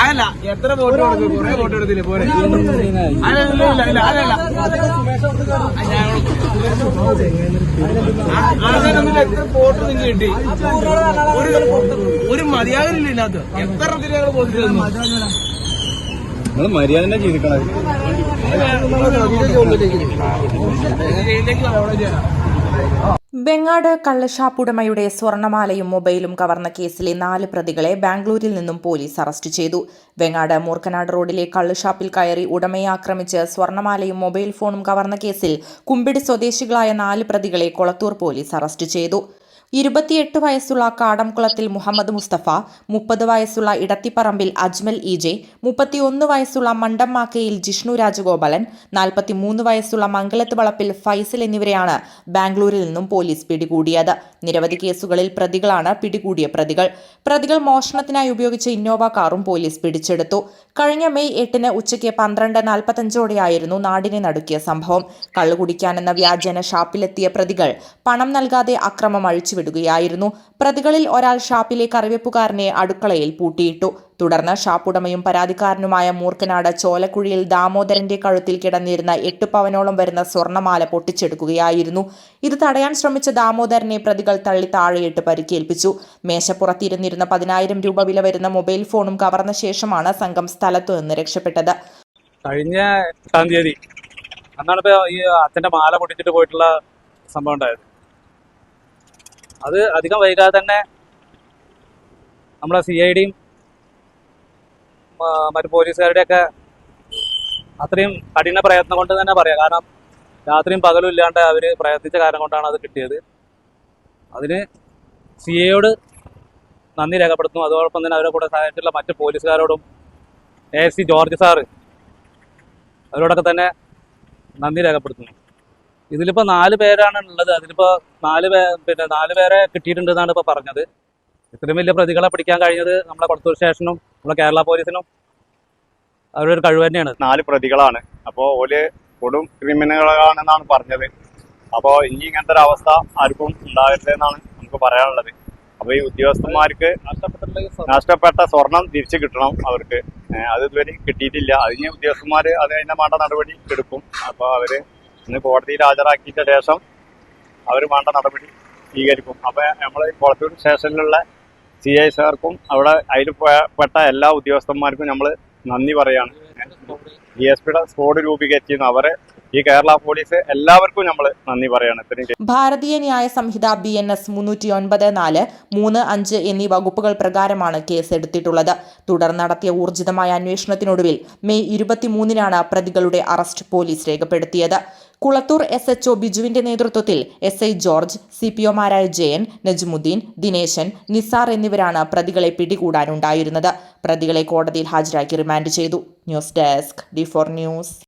അല്ല എത്ര വോട്ട് കൊടുക്കും? കുറെ വോട്ട് എടുത്തില്ലേ പോരെ? എത്ര വോട്ട് നിങ്ങൾക്ക് കിട്ടി? ഒരു മര്യാദയില്ല ഇതിനകത്ത്. എത്ര ഞങ്ങൾ പോയിട്ടു മര്യാദ ജീവിക്കണം. വെങ്ങാട് കള്ളുഷാപ്പ് ഉടമയുടെ സ്വർണമാലയും മൊബൈലും കവർന്ന കേസിലെ 4 പ്രതികളെ ബാംഗ്ലൂരിൽ നിന്നും പോലീസ് അറസ്റ്റ് ചെയ്തു. വെങ്ങാട് മൂർക്കനാട് റോഡിലെ കള്ളുഷാപ്പിൽ കയറി ഉടമയെ ആക്രമിച്ച് സ്വർണമാലയും മൊബൈൽ ഫോണും കവർന്ന കേസിൽ കുമ്പിടി സ്വദേശികളായ 4 പ്രതികളെ കൊളത്തൂർ പോലീസ് അറസ്റ്റ് ചെയ്തു. 28 വയസ്സുള്ള കാടംകുളത്തിൽ മുഹമ്മദ് മുസ്തഫ, 30 വയസ്സുള്ള ഇടത്തിപ്പറമ്പിൽ അജ്മൽ ഇജെ, 31 വയസ്സുള്ള മണ്ടമ്മാക്കയിൽ ജിഷ്ണു രാജഗോപാലൻ, 43 വയസ്സുള്ള മംഗലത്ത് വളപ്പിൽ ഫൈസൽ എന്നിവരെയാണ് ബാംഗ്ലൂരിൽ നിന്നും പോലീസ് പിടികൂടിയത്. നിരവധി കേസുകളിൽ പ്രതികളാണ് പിടികൂടിയ പ്രതികൾ മോഷണത്തിനായി ഉപയോഗിച്ച ഇന്നോവ കാറും പോലീസ് പിടിച്ചെടുത്തു. കഴിഞ്ഞ മെയ് 8-ന് ഉച്ചയ്ക്ക് 12:45 നാടിനെ നടുക്കിയ സംഭവം. കള്ളുകുടിക്കാനെന്ന വ്യാജേന ഷാപ്പിലെത്തിയ പ്രതികൾ പണം നൽകാതെ അക്രമം അഴിച്ചുവിടുകയായിരുന്നു. പ്രതികളിൽ ഒരാൾ ഷാപ്പിലെ കറിവെപ്പുകാരനെ അടുക്കളയിൽ പൂട്ടിയിട്ടു. തുടർന്ന് ഷാപ്പുടമയും പരാതിക്കാരനുമായ മൂർക്കനാട് ചോലക്കുഴിയിൽ ദാമോദരന്റെ കഴുത്തിൽ കിടന്നിരുന്ന 8 പവനോളം വരുന്ന സ്വർണമാല പൊട്ടിച്ചെടുക്കുകയായിരുന്നു. ഇത് തടയാൻ ശ്രമിച്ച ദാമോദരനെ പ്രതികൾ തള്ളി താഴെയിട്ട് പരിക്കേൽപ്പിച്ചു. മേശപ്പുറത്തിരുന്നിരുന്ന 10,000 രൂപ വില വരുന്ന മൊബൈൽ ഫോണും കവർന്ന ശേഷമാണ് സംഘം സ്ഥലത്തു നിന്ന് രക്ഷപ്പെട്ടത്. കഴിഞ്ഞ 8-ാം തീയതി അന്നാണ് ഈ അച്ഛന്റെ മാല പൊട്ടിച്ചിട്ട് പോയിട്ടുള്ള സംഭവം ഉണ്ടായത്. അത് അധികം വൈകാതെ തന്നെ നമ്മളെ CIDയും മറ്റു പോലീസുകാരുടെയൊക്കെ അത്രയും കഠിന പ്രയത്നം കൊണ്ട് തന്നെ പറയാം. കാരണം രാത്രിയും പകലും ഇല്ലാണ്ട് അവർ പ്രയത്നിച്ച കാരണം കൊണ്ടാണ് അത് കിട്ടിയത്. അതിന് CIയോട് നന്ദി രേഖപ്പെടുത്തുന്നു. അതോടൊപ്പം തന്നെ അവരുടെ കൂടെ സഹായിച്ചിട്ടുള്ള മറ്റ് പോലീസുകാരോടും ASC ജോർജ് സാറ് അവരോടൊക്കെ തന്നെ നന്ദി രേഖപ്പെടുത്തുന്നു. ഇതിലിപ്പോൾ 4 പേരാണ് ഉള്ളത്. അതിലിപ്പോൾ 4 പേരെ കിട്ടിയിട്ടുണ്ടെന്നാണ് ഇപ്പോൾ പറഞ്ഞത്. ഇത്രയും വലിയ പ്രതികളെ പിടിക്കാൻ കഴിഞ്ഞത് നമ്മളെ കൊളത്തൂർ സ്റ്റേഷനും നമ്മളെ കേരള പോലീസിനും അവരുടെ ഒരു കഴിവ് തന്നെയാണ്. 4 പ്രതികളാണ്. അപ്പോൾ ഓല് കൊടും ക്രിമിനലുകളാണെന്നാണ് പറഞ്ഞത്. അപ്പോൾ ഇനി ഇങ്ങനത്തെ ഒരു അവസ്ഥ ആർക്കും ഉണ്ടാകരുതെന്നാണ് നമുക്ക് പറയാനുള്ളത്. അപ്പോൾ ഈ ഉദ്യോഗസ്ഥന്മാർക്ക് നഷ്ടപ്പെട്ട സ്വർണം തിരിച്ചു കിട്ടണം. അവർക്ക് അത് ഇതുവരെ കിട്ടിയിട്ടില്ല. അതിന് ഉദ്യോഗസ്ഥന്മാർ അതിൻ്റെ വേണ്ട നടപടി എടുക്കും. അപ്പോൾ അവർ ഇന്ന് കോടതിയിൽ ഹാജരാക്കിയ ശേഷം അവർ വേണ്ട നടപടി സ്വീകരിക്കും. അപ്പോൾ നമ്മൾ കൊളത്തൂർ സ്റ്റേഷനിലുള്ള CI സാർക്കും അവിടെ അതിൽ പെട്ട എല്ലാ ഉദ്യോഗസ്ഥന്മാർക്കും നമ്മൾ നന്ദി പറയാണ്. DSPയുടെ സ്ക്വാഡ് രൂപീകരിച്ചിരുന്നു. അവരെ ഈ കേരള പോലീസ് എല്ലാവർക്കും നമ്മൾ നന്ദി പറയാണ്. ഭാരതീയ ന്യായ സംഹിത BNS 309(4), 3(5) എന്നീ വകുപ്പുകൾ പ്രകാരമാണ് കേസെടുത്തിട്ടുള്ളത്. തുടർന്ന് നടത്തിയ ഊർജിതമായ അന്വേഷണത്തിനൊടുവിൽ മെയ് 23-നാണ് പ്രതികളുടെ അറസ്റ്റ് പോലീസ് രേഖപ്പെടുത്തിയത്. കുളത്തൂർ SHO ബിജുവിന്റെ നേതൃത്വത്തിൽ SI ജോർജ്, CPOമാരായ ജയൻ, നജ്മുദ്ദീൻ, ദിനേശൻ, നിസാർ എന്നിവരാണ് പ്രതികളെ പിടികൂടാനുണ്ടായിരുന്നത്. പ്രതികളെ കോടതിയിൽ ഹാജരാക്കി റിമാൻഡ് ചെയ്തു. News desk D4 news.